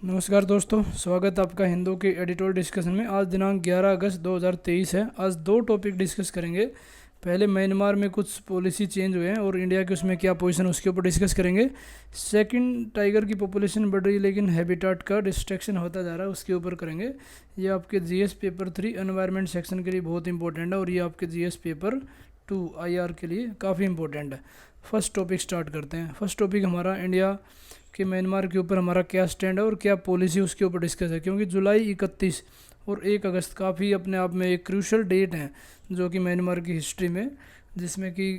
नमस्कार दोस्तों, स्वागत है आपका हिंदू के एडिटोरियल डिस्कशन में। आज दिनांक 11 अगस्त 2023 है। आज दो टॉपिक डिस्कस करेंगे। पहले म्यांमार में कुछ पॉलिसी चेंज हुए हैं और इंडिया के उसमें क्या पोजीशन उसके ऊपर डिस्कस करेंगे। सेकंड, टाइगर की पॉपुलेशन बढ़ रही है लेकिन हैबिटाट का डिस्ट्रक्शन होता जा रहा है, उसके ऊपर करेंगे। ये आपके जीएस पेपर 3 एनवायरनमेंट सेक्शन के लिए बहुत इंपॉर्टेंट है और ये आपके जीएस पेपर 2 आईआर के लिए काफ़ी इंपॉर्टेंट है। फर्स्ट टॉपिक स्टार्ट करते हैं। फर्स्ट टॉपिक हमारा इंडिया कि म्यांमार के ऊपर हमारा क्या स्टैंड है और क्या पॉलिसी उसके ऊपर डिस्कस है, क्योंकि जुलाई 31 और 1 अगस्त काफ़ी अपने आप में एक क्रूशल डेट हैं जो कि म्यांमार की हिस्ट्री में, जिसमें कि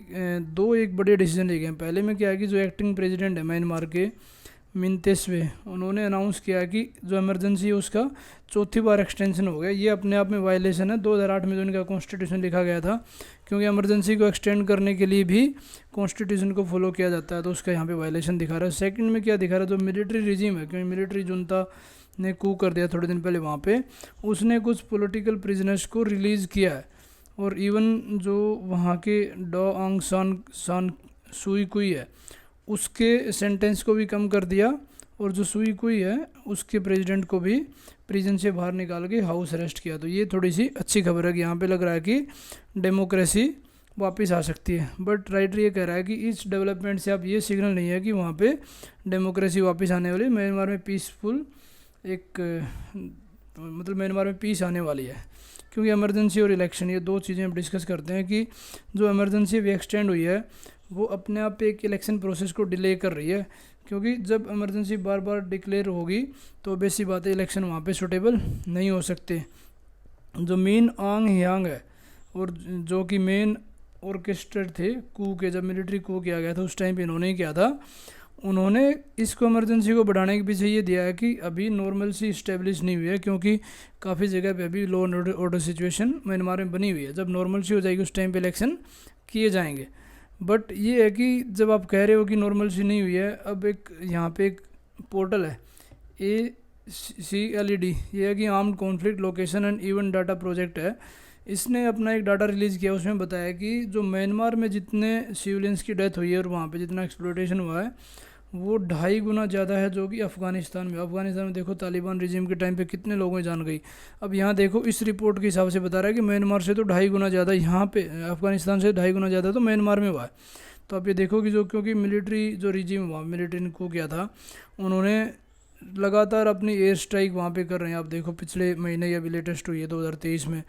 दो एक बड़े डिसीजन लिए गए हैं। पहले में क्या है कि जो एक्टिंग प्रेसिडेंट है म्यांमार के मिंतेस्वे, उन्होंने अनाउंस किया कि जो इमरजेंसी है उसका चौथी बार एक्सटेंशन हो गया। ये अपने आप में वायलेशन है 2008 में जो इनका कॉन्स्टिट्यूशन लिखा गया था, क्योंकि इमरजेंसी को एक्सटेंड करने के लिए भी कॉन्स्टिट्यूशन को फॉलो किया जाता है, तो उसका यहाँ पे वायलेशन दिखा रहा है। सेकंड में क्या दिखा रहा है, जो मिलिट्री रिजीम है, क्योंकि मिलिट्री जुनता ने कू कर दिया थोड़े दिन पहले वहाँ पे, उसने कुछ पॉलिटिकल प्रिजनर्स को रिलीज़ किया है। और इवन जो वहाँ के डॉ आंग सान सुई कुई है उसके सेंटेंस को भी कम कर दिया, और जो सुई कुई है उसके प्रेसिडेंट को भी प्रिजन से बाहर निकाल के हाउस अरेस्ट किया। तो ये थोड़ी सी अच्छी खबर है कि यहाँ पे लग रहा है कि डेमोक्रेसी वापस आ सकती है। बट राइटर ये कह रहा है कि इस डेवलपमेंट से अब ये सिग्नल नहीं है कि वहाँ पे डेमोक्रेसी वापस आने वाली। म्यांमार में पीसफुल मतलब म्यांमार में पीस आने वाली है, क्योंकि इमरजेंसी और इलेक्शन ये दो चीज़ें हम डिस्कस करते हैं कि जो इमरजेंसी भी एक्सटेंड हुई है वो अपने आप पे एक इलेक्शन प्रोसेस को डिले कर रही है, क्योंकि जब इमरजेंसी बार बार डिक्लेयर होगी तो बेसिक बात है इलेक्शन वहाँ पे सूटेबल नहीं हो सकते। जो मेन आंग ह्यांग है और जो कि मेन ऑर्केस्ट्रेट थे कू के, जब मिलिट्री कू किया गया था उस टाइम पे इन्होंने किया था। उन्होंने इसको इमरजेंसी को बढ़ाने के पीछे ये दिया है कि अभी नॉर्मल सी इस्टेब्लिश नहीं हुई है, क्योंकि काफ़ी जगह पे अभी law and order situation Myanmar में बनी हुई है। जब नॉर्मल सी हो जाएगी उस टाइम पे इलेक्शन किए जाएंगे। बट ये है कि जब आप कह रहे हो कि नॉर्मल सी नहीं हुई है, अब एक यहाँ पे एक पोर्टल है ACLED, ये है कि armed conflict location and event data project है। इसने अपना एक डाटा रिलीज़ किया, उसमें बताया कि जो म्यांमार में जितने सिविलियंस की डेथ हुई है और वहाँ पे जितना एक्सप्लॉयटेशन हुआ है वो 2.5 गुना ज़्यादा है जो कि अफ़गानिस्तान में देखो तालिबान रिजीम के टाइम पे कितने लोगों की जान गई। अब यहाँ देखो इस रिपोर्ट के हिसाब से बता रहा है कि म्यांमार से तो 2.5 गुना ज़्यादा यहाँ पे, अफ़गानिस्तान से 2.5 गुना ज़्यादा तो म्यांमार में हुआ है। तो आप ये देखो कि जो, क्योंकि मिलिट्री जो रिजीम हुआ, मिलिट्री ने को किया था, उन्होंने लगातार अपनी एयर स्ट्राइक वहाँ पे कर रहे हैं। आप देखो पिछले महीने या अभी लेटेस्ट हुई है 2023 में।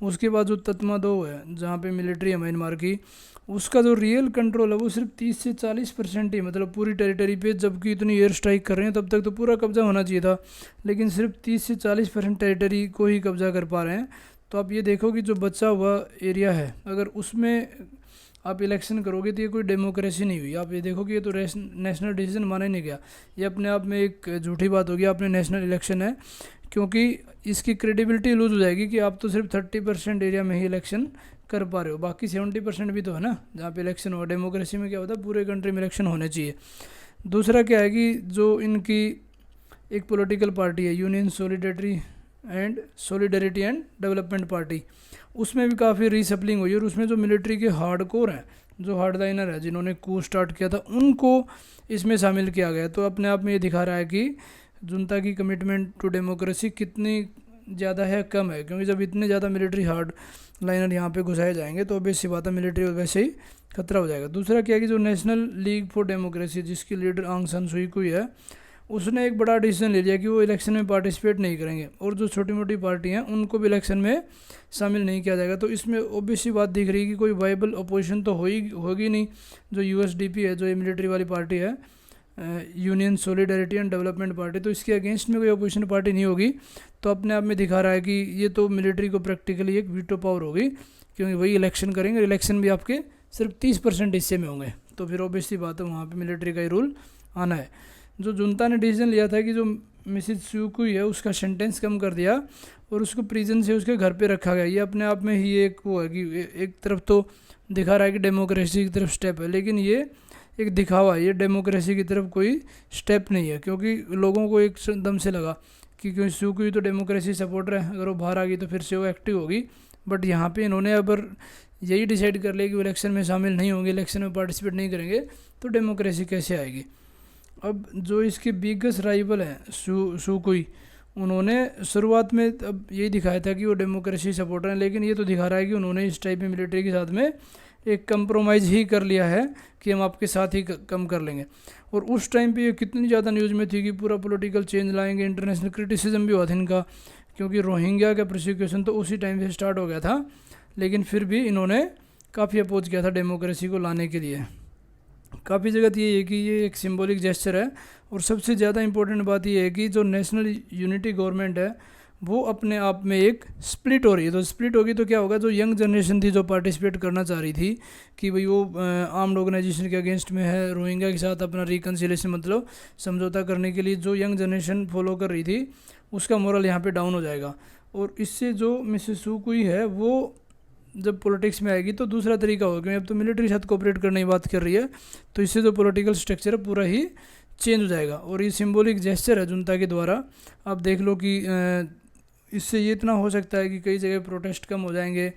उसके बाद जो तत्मा 2 है जहाँ पे मिलिट्री है म्यांमार की, उसका जो रियल कंट्रोल है वो सिर्फ 30 से 40% ही, मतलब पूरी टेरिटरी पे, जबकि इतनी एयर स्ट्राइक कर रहे हैं तब तक तो पूरा कब्जा होना चाहिए था, लेकिन सिर्फ 30 से 40% टेरिटरी को ही कब्जा कर पा रहे हैं। तो आप ये देखो कि जो बचा हुआ एरिया है अगर उसमें आप इलेक्शन करोगे तो ये कोई डेमोक्रेसी नहीं हुई। आप ये देखो कि ये तो नेशनल डिसीजन माना ही नहीं गया। ये अपने आप में एक झूठी बात होगी, आपने नेशनल इलेक्शन है, क्योंकि इसकी क्रेडिबिलिटी लूज हो जाएगी कि आप तो सिर्फ 30% एरिया में ही इलेक्शन कर पा रहे हो, बाकी 70% भी तो है ना जहाँ पे इलेक्शन हो। डेमोक्रेसी में क्या होता है, पूरे कंट्री में इलेक्शन होने चाहिए। दूसरा क्या है कि जो इनकी एक पॉलिटिकल पार्टी है union solidarity and development party, उसमें भी काफ़ी रीसप्लिंग हुई और उसमें जो मिलिट्री के हार्डकोर हैं, जो हार्डलाइनर है जिन्होंने कू स्टार्ट किया था, उनको इसमें शामिल किया गया। तो अपने आप में ये दिखा रहा है कि जुनता की कमिटमेंट टू डेमोक्रेसी कितनी ज़्यादा है कम है, क्योंकि जब इतने ज़्यादा मिलिट्री हार्ड लाइनर यहाँ पे घुसाए जाएंगे तो बेसिक बात है मिलिट्री वैसे ही खतरा हो जाएगा। दूसरा क्या है कि जो नेशनल लीग फॉर डेमोक्रेसी जिसकी लीडर आंग सान सुई कुई है, उसने एक बड़ा डिसीजन ले लिया कि वो इलेक्शन में पार्टिसिपेट नहीं करेंगे और जो छोटी मोटी पार्टी हैं उनको भी इलेक्शन में शामिल नहीं किया जाएगा। तो इसमें ऑब्वियसली बात दिख रही है कि कोई वाइबल अपोजिशन तो होगी नहीं। जो USDP है, जो ये मिलिट्री वाली पार्टी है, union solidarity and development party, तो इसके अगेंस्ट में कोई अपोजिशन पार्टी नहीं होगी। तो अपने आप में दिखा रहा है कि ये तो मिलिट्री को प्रैक्टिकली एक वीटो पावर होगी, क्योंकि वही इलेक्शन करेंगे। इलेक्शन भी आपके सिर्फ 30% हिस्से में होंगे, तो फिर ऑब्वियसली बात है वहाँ पर मिलिट्री का ही रूल आना है। जो जुनता ने डिसीजन लिया था कि जो मिसिज सुकुई है उसका सेंटेंस कम कर दिया और उसको प्रिजन से उसके घर पे रखा गया, ये अपने आप में ही एक वो है कि एक तरफ तो दिखा रहा है कि डेमोक्रेसी की तरफ स्टेप है, लेकिन ये एक दिखावा है, ये डेमोक्रेसी की तरफ कोई स्टेप नहीं है। क्योंकि लोगों को एक दम से लगा कि क्योंकि सुकुई तो डेमोक्रेसी सपोर्टर है, अगर वो बाहर आ गई तो फिर से वो एक्टिव होगी। बट यहाँ पे इन्होंने अगर यही डिसाइड कर लिया कि वो इलेक्शन में शामिल नहीं होंगे, इलेक्शन में पार्टिसिपेट नहीं करेंगे, तो डेमोक्रेसी कैसे आएगी। अब जो इसके बिगेस्ट राइवल हैं सुकोई, उन्होंने शुरुआत में अब यही दिखाया था कि वो डेमोक्रेसी सपोर्टर हैं, लेकिन ये तो दिखा रहा है कि उन्होंने इस टाइप में मिलिट्री के साथ में एक कंप्रोमाइज़ ही कर लिया है कि हम आपके साथ ही कम कर लेंगे। और उस टाइम पे ये कितनी ज़्यादा न्यूज़ में थी कि पूरा पॉलिटिकल चेंज लाएंगे, इंटरनेशनल क्रिटिसिज्म भी हुआ था इनका, क्योंकि रोहिंग्या का प्रोसिक्यूशन तो उसी टाइम से स्टार्ट हो गया था, लेकिन फिर भी इन्होंने काफ़ी अपोज किया था डेमोक्रेसी को लाने के लिए। काफ़ी जगह तो ये है कि ये एक सिंबॉलिक जेस्चर है। और सबसे ज़्यादा इंपॉर्टेंट बात ये है कि जो नेशनल यूनिटी गवर्नमेंट है वो अपने आप में एक स्प्लिट हो रही है। तो स्प्लिट होगी तो क्या होगा, जो यंग जनरेशन थी जो पार्टिसिपेट करना चाह रही थी कि भाई वो आर्म्ड ऑर्गेनाइजेशन के अगेंस्ट में है, रोहिंग्या के साथ अपना रिकन्सिलेशन मतलब समझौता करने के लिए जो यंग जनरेशन फॉलो कर रही थी, उसका मोरल यहाँ पे डाउन हो जाएगा। और इससे जो मिसेस सुकोई है वो जब पॉलिटिक्स में आएगी तो दूसरा तरीका होगा, क्योंकि अब तो मिलिट्री के साथ कोऑपरेट करने की बात कर रही है, तो इससे जो पॉलिटिकल स्ट्रक्चर है पूरा ही चेंज हो जाएगा। और ये सिंबॉलिक जेस्चर है जुनता के द्वारा। आप देख लो कि इससे ये इतना हो सकता है कि कई जगह प्रोटेस्ट कम हो जाएंगे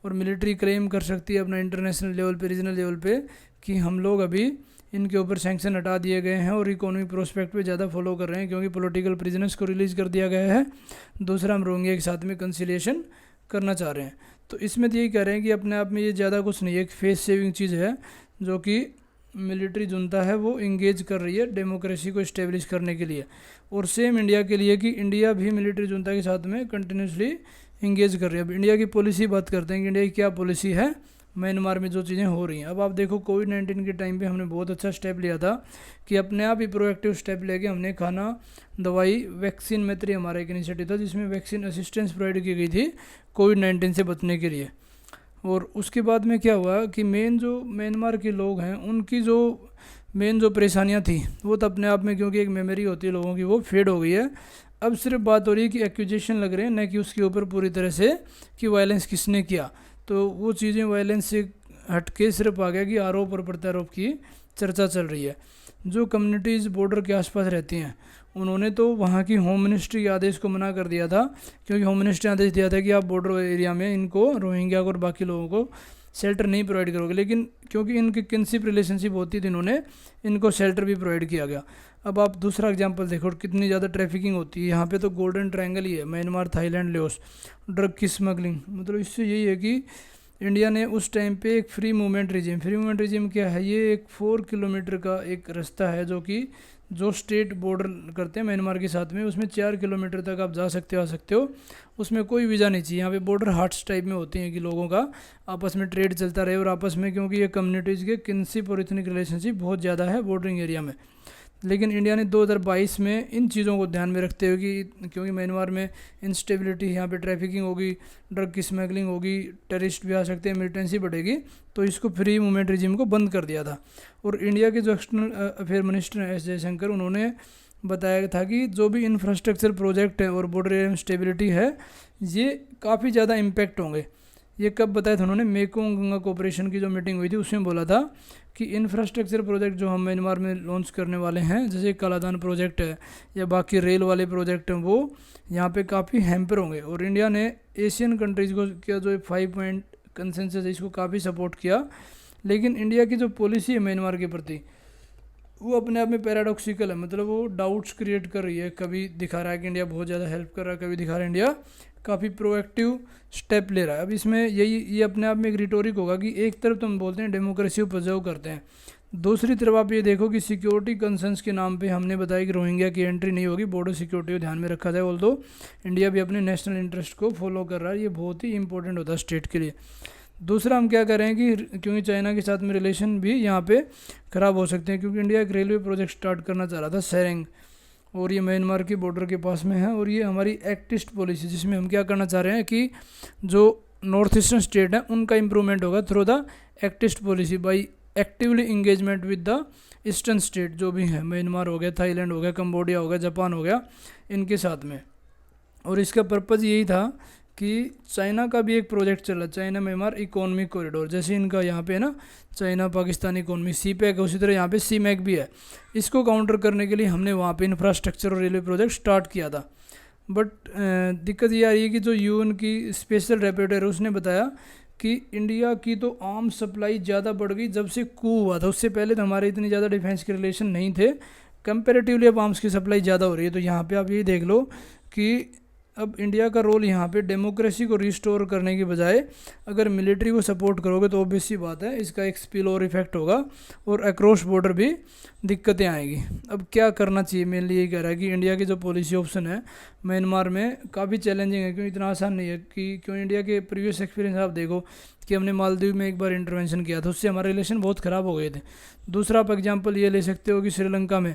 और मिलिट्री क्लेम कर सकती है अपना इंटरनेशनल लेवल पे, रीजनल लेवल पे, कि हम लोग अभी इनके ऊपर सैंक्शन हटा दिए गए हैं और इकोनॉमिक प्रोस्पेक्ट पे ज़्यादा फॉलो कर रहे हैं क्योंकि पॉलिटिकल प्रिजनर्स को रिलीज़ कर दिया गया है। दूसरा, हम रोहिंग्या के साथ में कंसिलिएशन करना चाह रहे हैं। तो इसमें तो यही कह रहे हैं कि अपने आप में ये ज़्यादा कुछ नहीं है, एक फेस सेविंग चीज़ है जो कि मिलिट्री जुनता है वो इंगेज कर रही है डेमोक्रेसी को इस्टेब्लिश करने के लिए। और सेम इंडिया के लिए कि इंडिया भी मिलिट्री जुनता के साथ में कंटिन्यूसली इंगेज कर रही है। अब इंडिया की पॉलिसी बात करते हैं कि इंडिया की क्या पॉलिसी है म्यांमार में जो चीज़ें हो रही हैं। अब आप देखो कोविड-19 के टाइम पे हमने बहुत अच्छा स्टेप लिया था कि अपने आप ही प्रोएक्टिव स्टेप लेके हमने खाना, दवाई, वैक्सीन मैत्री हमारा एक इनिशिएटिव था जिसमें वैक्सीन असिस्टेंस प्रोवाइड की गई थी कोविड-19 से बचने के लिए। और उसके बाद में क्या हुआ कि मेन जो म्यांमार के लोग हैं उनकी जो मेन जो परेशानियां थी वो तो अपने आप में, क्योंकि एक मेमोरी होती है लोगों की, वो फेड हो गई है। अब सिर्फ बात हो रही है कि एक्यूजेशन लग रहे हैं, न कि उसके ऊपर पूरी तरह से कि वायलेंस किसने किया। तो वो चीज़ें वायलेंस से हट के सिर्फ आ गया कि आरोप और प्रत्यारोप की चर्चा चल रही है। जो कम्युनिटीज़ बॉर्डर के आसपास रहती हैं उन्होंने तो वहाँ की होम मिनिस्ट्री के आदेश को मना कर दिया था, क्योंकि होम मिनिस्ट्री ने आदेश दिया था कि आप बॉर्डर एरिया में इनको, रोहिंग्या को और बाकी लोगों को शेल्टर नहीं प्रोवाइड करोगे। लेकिन क्योंकि इनकी किनशिप रिलेशनशिप होती थी, इन्होंने इनको शेल्टर भी प्रोवाइड किया गया। अब आप दूसरा एग्जांपल देखो कितनी ज़्यादा ट्रैफिकिंग होती है यहाँ पे, तो गोल्डन ट्रायंगल ही है, म्यांमार, थाईलैंड, लाओस, ड्रग की स्मगलिंग। मतलब इससे यही है कि इंडिया ने उस टाइम पे एक फ्री मूवमेंट रिजीम क्या है, ये एक 4 किलोमीटर का एक रास्ता है जो स्टेट बॉर्डर करते हैं म्यांमार के साथ में, उसमें 4 किलोमीटर तक आप जा सकते हो, आ सकते हो, उसमें कोई वीज़ा नहीं चाहिए। यहाँ पे बॉर्डर हाट्स टाइप में होती हैं कि लोगों का आपस में ट्रेड चलता रहे और आपस में, क्योंकि ये कम्युनिटीज़ के किनशिप और इथनिक रिलेशनशिप बहुत ज़्यादा है बॉर्डरिंग एरिया में। लेकिन इंडिया ने 2022 में इन चीज़ों को ध्यान में रखते हुए कि क्योंकि म्यांमार में इंस्टेबिलिटी, यहाँ पे ट्रैफिकिंग होगी, ड्रग की स्मगलिंग होगी, टेररिस्ट भी आ सकते हैं, मिलिटेंसी बढ़ेगी, तो इसको फ्री मूवमेंट रिजीम को बंद कर दिया था। और इंडिया के जो एक्सटर्नल अफेयर मिनिस्टर हैं एस जयशंकर, उन्होंने बताया था कि जो भी इंफ्रास्ट्रक्चर प्रोजेक्ट है और बॉर्डर एरिया में स्टेबिलिटी है, ये काफ़ी ज़्यादा इम्पैक्ट होंगे। ये कब बताया था उन्होंने, मेकोंग गंगा कोऑपरेशन की जो मीटिंग हुई थी उसमें बोला था कि इंफ्रास्ट्रक्चर प्रोजेक्ट जो हम म्यांमार में लॉन्च करने वाले हैं, जैसे कालादान प्रोजेक्ट है या बाकी रेल वाले प्रोजेक्ट हैं, वो यहाँ पे काफ़ी हैम्पर होंगे। और इंडिया ने एशियन कंट्रीज़ को क्या जो 5 पॉइंट कंसेंसस है इसको काफ़ी सपोर्ट किया। लेकिन इंडिया की जो पॉलिसी है म्यांमार के प्रति वो अपने आप में पैराडॉक्सिकल है, मतलब वो डाउट्स क्रिएट कर रही है। कभी दिखा रहा है कि इंडिया बहुत ज़्यादा हेल्प कर रहा है, कभी दिखा रहा है इंडिया काफ़ी प्रोएक्टिव स्टेप ले रहा है। अब इसमें ये अपने आप में एक रिटोरिक होगा कि एक तरफ तो हम बोलते हैं डेमोक्रेसी को प्रिजर्व करते हैं, दूसरी तरफ आप ये देखो कि सिक्योरिटी कंसर्न्स के नाम पे हमने बताया कि रोहिंग्या की एंट्री नहीं होगी, बॉर्डर सिक्योरिटी को ध्यान में रखा जाए। ऑल्दो इंडिया भी अपने नेशनल इंटरेस्ट को फॉलो कर रहा है, ये बहुत ही इंपॉर्टेंट होता है स्टेट के लिए। दूसरा हम क्या कर रहे हैं कि क्योंकि चाइना के साथ में रिलेशन भी यहाँ पे ख़राब हो सकते हैं, क्योंकि इंडिया एक रेलवे प्रोजेक्ट स्टार्ट करना चाह रहा था सेरेंग, और ये म्यांमार की बॉर्डर के पास में है। और ये हमारी एक्टिस्ट पॉलिसी, जिसमें हम क्या करना चाह रहे हैं कि जो नॉर्थ ईस्टर्न स्टेट हैं उनका इम्प्रूवमेंट होगा through the act east policy, by actively engagement with the eastern state जो भी हैं, म्यांमार हो गया, थाईलैंड हो गया, कंबोडिया हो गया, जापान हो गया, इनके साथ में। और इसका पर्पज़ यही था कि चाइना का भी एक प्रोजेक्ट चल रहा है, चाइना म्यांमार इकोनॉमिक कॉरिडोर, जैसे इनका यहाँ पे है ना चाइना पाकिस्तान इकोनॉमी CPEC, उसी तरह यहाँ पे CMEC भी है। इसको काउंटर करने के लिए हमने वहाँ पे इंफ्रास्ट्रक्चर और रेलवे प्रोजेक्ट स्टार्ट किया था। बट दिक्कत ये आ रही है कि जो UN की स्पेशल रेपोर्टर है उसने बताया कि इंडिया की तो आर्म्स सप्लाई ज़्यादा बढ़ गई जब से कू हुआ था, उससे पहले तो हमारे इतनी ज़्यादा डिफेंस के रिलेशन नहीं थे कंपेरेटिवली अब आर्म्स की सप्लाई ज़्यादा हो रही है। तो यहाँ पे आप ये देख लो कि अब इंडिया का रोल यहाँ पे डेमोक्रेसी को रिस्टोर करने की बजाय अगर मिलिट्री को सपोर्ट करोगे तो ऑब्वियस सी बात है इसका एक स्पिल और इफेक्ट होगा और अक्रॉस बॉर्डर भी दिक्कतें आएंगी। अब क्या करना चाहिए, मेनली यही कह रहा है कि इंडिया की जो पॉलिसी ऑप्शन है म्यांमार में काफ़ी चैलेंजिंग है, क्यों इतना आसान नहीं है कि क्यों इंडिया के प्रीवियस एक्सपीरियंस आप देखो कि हमने मालदीव में एक बार इंटरवेंशन किया था, उससे हमारे रिलेशन बहुत ख़राब हो गए थे। दूसरा आप एग्जाम्पल ये ले सकते हो कि श्रीलंका में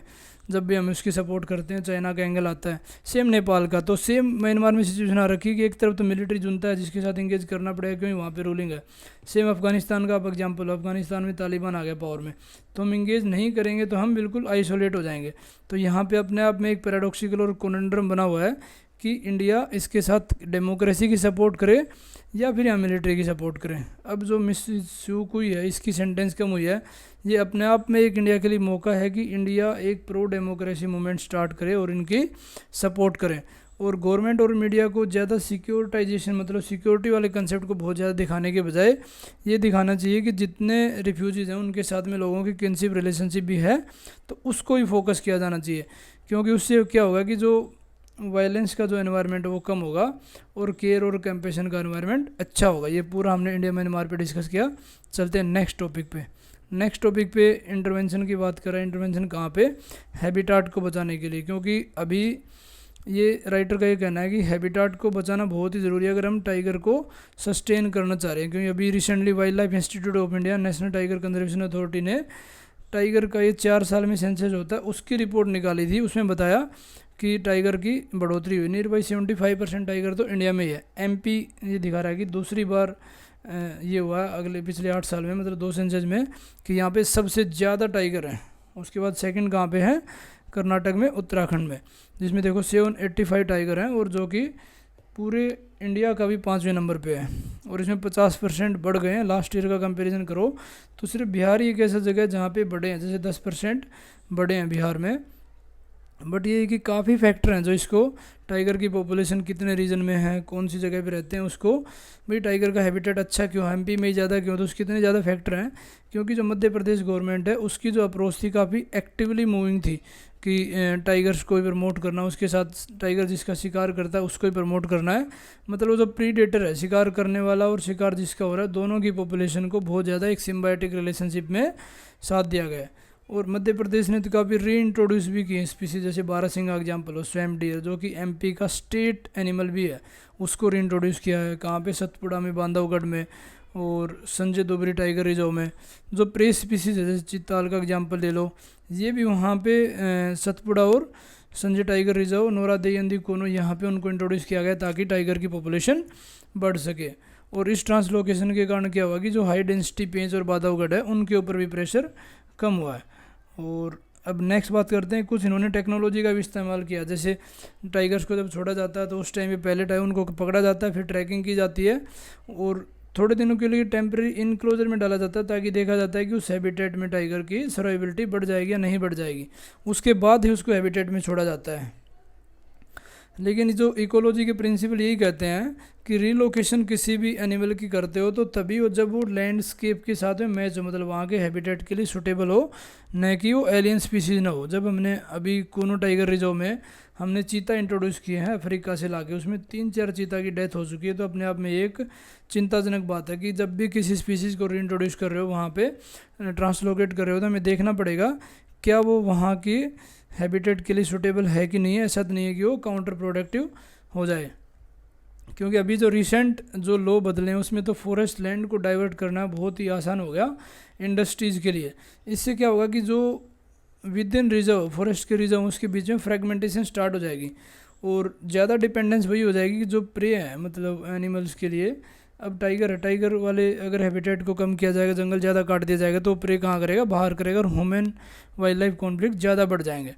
जब भी हम उसकी सपोर्ट करते हैं चाइना का एंगल आता है, सेम नेपाल का, तो सेम म्यांमार में सिचुएशन आ रखी है कि एक तरफ तो मिलिट्री जुनता है जिसके साथ इंगेज करना पड़ेगा क्योंकि वहाँ पे रूलिंग है। सेम अफगानिस्तान का आप एग्जाम्पल, अफगानिस्तान में तालिबान आ गया पावर में, तो हम इंगेज नहीं करेंगे तो हम बिल्कुल आइसोलेट हो जाएंगे। तो यहाँ पे अपने आप में एक पैराडॉक्सिकल और कोनंड्रम बना हुआ है कि इंडिया इसके साथ डेमोक्रेसी की सपोर्ट करे या फिर यहाँ मिलिट्री की सपोर्ट करें। अब जो मिस सूक हुई है, इसकी सेंटेंस कम हुई है, ये अपने आप में एक इंडिया के लिए मौका है कि इंडिया एक प्रो डेमोक्रेसी मूवमेंट स्टार्ट करे और इनकी सपोर्ट करें। और गवर्नमेंट और मीडिया को ज़्यादा सिक्योरिटाइजेशन मतलब सिक्योरिटी वाले कंसेप्ट को बहुत ज़्यादा दिखाने के बजाय ये दिखाना चाहिए कि जितने रिफ्यूजीज़ हैं उनके साथ में लोगों की किनशिप रिलेशनशिप भी है तो उसको ही फोकस किया जाना चाहिए, क्योंकि उससे क्या होगा कि जो वायलेंस का जो एनवायरनमेंट है वो कम होगा और केयर और कंपैशन का एनवायरनमेंट अच्छा होगा। ये पूरा हमने इंडिया म्यांमार पे डिस्कस किया। चलते हैं नेक्स्ट टॉपिक पे। नेक्स्ट टॉपिक पे इंटरवेंशन की बात करें। इंटरवेंशन कहाँ पे, हैबिटाट को बचाने के लिए, क्योंकि अभी ये राइटर का ये कहना है कि हैबिटाट को बचाना बहुत ही ज़रूरी है अगर हम टाइगर को सस्टेन करना चाह रहे हैं। क्योंकि अभी recently wild life institute of India, national tiger conservation authority ने टाइगर का ये 4 साल में सेंसस होता है उसकी रिपोर्ट निकाली थी। उसमें बताया कि टाइगर की बढ़ोतरी हुई, नियर बाई 75% टाइगर तो इंडिया में ही है। एमपी ये दिखा रहा है कि दूसरी बार ये हुआ अगले पिछले 8 साल में, मतलब 2 सेंसस में, कि यहाँ पे सबसे ज़्यादा टाइगर है। उसके बाद सेकंड कहाँ पे है, कर्नाटक में, उत्तराखंड में, जिसमें देखो 785 टाइगर हैं और जो कि पूरे इंडिया का भी 5वें नंबर पे है। और इसमें 50% बढ़ गए हैं। लास्ट ईयर का कंपैरिजन करो तो सिर्फ बिहार ही एक ऐसा जगह है जहाँ पे बढ़े हैं, जैसे 10% बढ़े हैं बिहार में। बट ये है कि काफ़ी फैक्टर हैं जो इसको, टाइगर की पॉपुलेशन कितने रीजन में है, कौन सी जगह पे रहते हैं, उसको भाई टाइगर का हैबिटेट अच्छा क्यों है, एमपी में ही ज़्यादा क्यों, तो उसके इतने ज़्यादा फैक्टर हैं। क्योंकि जो मध्य प्रदेश गवर्नमेंट है उसकी जो अप्रोच थी काफ़ी एक्टिवली मूविंग थी कि टाइगर्स को ही प्रमोट करना, उसके साथ टाइगर जिसका शिकार करता है उसको ही प्रमोट करना है। मतलब जो प्रीडेटर है, शिकार करने वाला और शिकार जिसका हो रहा है, दोनों की पॉपुलेशन को बहुत ज़्यादा एक सिम्बायोटिक रिलेशनशिप में साथ दिया गया है। और मध्य प्रदेश ने तो काफ़ी री इंट्रोड्यूस भी किए स्पीसीज, जैसे बारहसिंगा एग्जाम्पल हो, स्वैम डियर जो कि एमपी का स्टेट एनिमल भी है, उसको री इंट्रोड्यूस किया है। कहाँ पे, सतपुड़ा में, बांधवगढ़ में, और संजय दोबरी टाइगर रिजर्व में। जो प्रे स्पीसीज है जैसे चित्ताल का एग्जाम्पल ले लो, ये भी वहाँ पे सतपुड़ा और संजय टाइगर रिजर्व, नोरा देयंदी कोनो, यहाँ पे उनको इंट्रोड्यूस किया गया ताकि टाइगर की पॉपुलेशन बढ़ सके। और इस ट्रांसलोकेशन के कारण क्या हुआ कि जो हाई डेंसिटी पेंच और बांधवगढ़ है उनके ऊपर भी प्रेशर कम हुआ है। और अब नेक्स्ट बात करते हैं, कुछ इन्होंने टेक्नोलॉजी का भी इस्तेमाल किया। जैसे टाइगर्स को जब छोड़ा जाता है तो उस टाइम पे पहले टाइम उनको पकड़ा जाता है, फिर ट्रैकिंग की जाती है और थोड़े दिनों के लिए टेम्प्रेरी इनक्लोजर में डाला जाता है ताकि देखा जाता है कि उस हैबिटेट में टाइगर की सर्वाइबिलिटी बढ़ जाएगी या नहीं बढ़ जाएगी। उसके बाद ही उसको हैबिटेट में छोड़ा जाता है। लेकिन जो इकोलॉजी के प्रिंसिपल यही कहते हैं कि रिलोकेशन किसी भी एनिमल की करते हो तो तभी हो जब वो लैंडस्केप के साथ में मैच हो, मतलब वहाँ के हैबिटेट के लिए सूटेबल हो, न कि वो एलियन स्पीसीज ना हो। जब हमने अभी कोनो टाइगर रिजर्व में हमने चीता इंट्रोड्यूस किए हैं अफ्रीका से लाके, उसमें 3-4 चीता की डेथ हो चुकी है। तो अपने आप में एक चिंताजनक बात है कि जब भी किसी स्पीसीज़ को रीइंट्रोड्यूस कर रहे हो, वहाँ पे ट्रांसलोकेट कर रहे हो, तो हमें देखना पड़ेगा क्या वो वहाँ की हैबिटेट के लिए सूटेबल है कि नहीं है। ऐसा तो नहीं है कि वो काउंटर प्रोडक्टिव हो जाए। क्योंकि अभी जो रिसेंट जो लॉ बदले हैं उसमें तो फॉरेस्ट लैंड को डाइवर्ट करना बहुत ही आसान हो गया इंडस्ट्रीज़ के लिए। इससे क्या होगा कि जो विद इन रिजर्व, फॉरेस्ट के रिजर्व, उसके बीच में फ्रेगमेंटेशन स्टार्ट हो जाएगी और ज़्यादा डिपेंडेंस वही हो जाएगी कि जो प्रे है, मतलब एनिमल्स के लिए। अब टाइगर है, टाइगर वाले अगर हैबिटेट को कम किया जाएगा, जंगल ज़्यादा काट दिया जाएगा, तो प्रे कहाँ करेगा, बाहर करेगा, और ह्यूमन वाइल्ड लाइफ कॉन्फ्लिक्ट ज़्यादा बढ़ जाएंगे।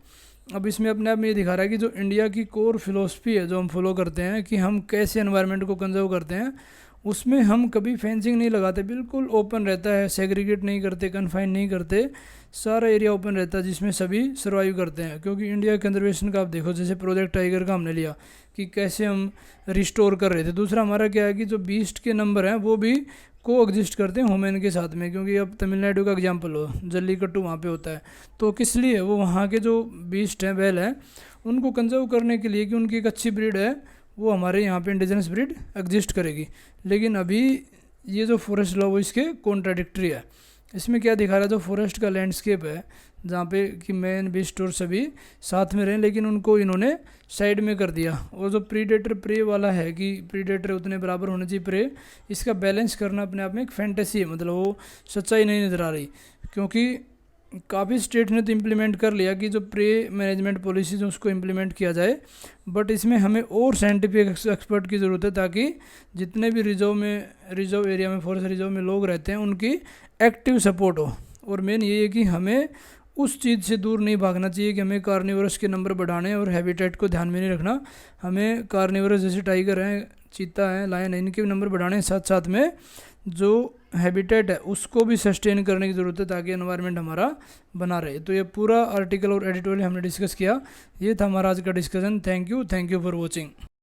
अब इसमें अपने आप में ये दिखा रहा है कि जो इंडिया की कोर फिलोसफी है जो हम फॉलो करते हैं कि हम कैसे एनवायरनमेंट को कंजर्व करते हैं, उसमें हम कभी फेंसिंग नहीं लगाते, बिल्कुल ओपन रहता है, सेग्रीगेट नहीं करते, कन्फाइन नहीं करते, सारा एरिया ओपन रहता है जिसमें सभी सर्वाइव करते हैं। क्योंकि इंडिया कंजर्वेशन का आप देखो, जैसे प्रोजेक्ट टाइगर का हमने लिया कि कैसे हम रिस्टोर कर रहे थे। दूसरा हमारा क्या है कि जो बीस्ट के नंबर हैं वो भी को एग्जिस्ट करते हैं ह्यूमन के साथ में। क्योंकि अब तमिलनाडु का एग्जाम्पल हो, जल्लीकट्टू वहाँ पे होता है, तो किस लिए वो वहाँ के जो बीस्ट हैं, बैल हैं, उनको कंजर्व करने के लिए कि उनकी एक अच्छी ब्रीड है, वो हमारे यहाँ पे इंडिजिनस ब्रीड एग्जिस्ट करेगी। लेकिन अभी ये जो फॉरेस्ट लॉ वो इसके कॉन्ट्राडिक्टरी है। इसमें क्या दिखा रहा है, जो फॉरेस्ट का लैंडस्केप है जहाँ पे कि मैन बीस्ट और सभी साथ में रहें, लेकिन उनको इन्होंने साइड में कर दिया। और जो प्रीडेटर प्रे वाला है कि प्रीडेटर उतने बराबर होने चाहिए प्रे, इसका बैलेंस करना अपने आप में एक फैंटेसी है, मतलब वो सच्चाई नहीं नज़र आ रही। क्योंकि काफ़ी स्टेट ने तो इम्प्लीमेंट कर लिया कि जो प्रे मैनेजमेंट पॉलिसीज है उसको इम्प्लीमेंट किया जाए, बट इसमें हमें और साइंटिफिक एक्सपर्ट की ज़रूरत है, ताकि जितने भी रिजर्व एरिया में, फॉरेस्ट रिजर्व में लोग रहते हैं उनकी एक्टिव सपोर्ट हो। और मेन ये है कि हमें उस चीज़ से दूर नहीं भागना चाहिए कि हमें कार्निवरस के नंबर बढ़ाने और हैबिटेट को ध्यान में नहीं रखना। हमें कार्निवरस जैसे टाइगर हैं, चीता हैं, लायन है, इनके भी नंबर बढ़ाने, साथ साथ में जो हैबिटेट है उसको भी सस्टेन करने की ज़रूरत है, ताकि एनवायरनमेंट हमारा बना रहे। तो ये पूरा आर्टिकल और एडिटोरियल हमने डिस्कस किया। ये था हमारा आज का discussion. Thank you for watching.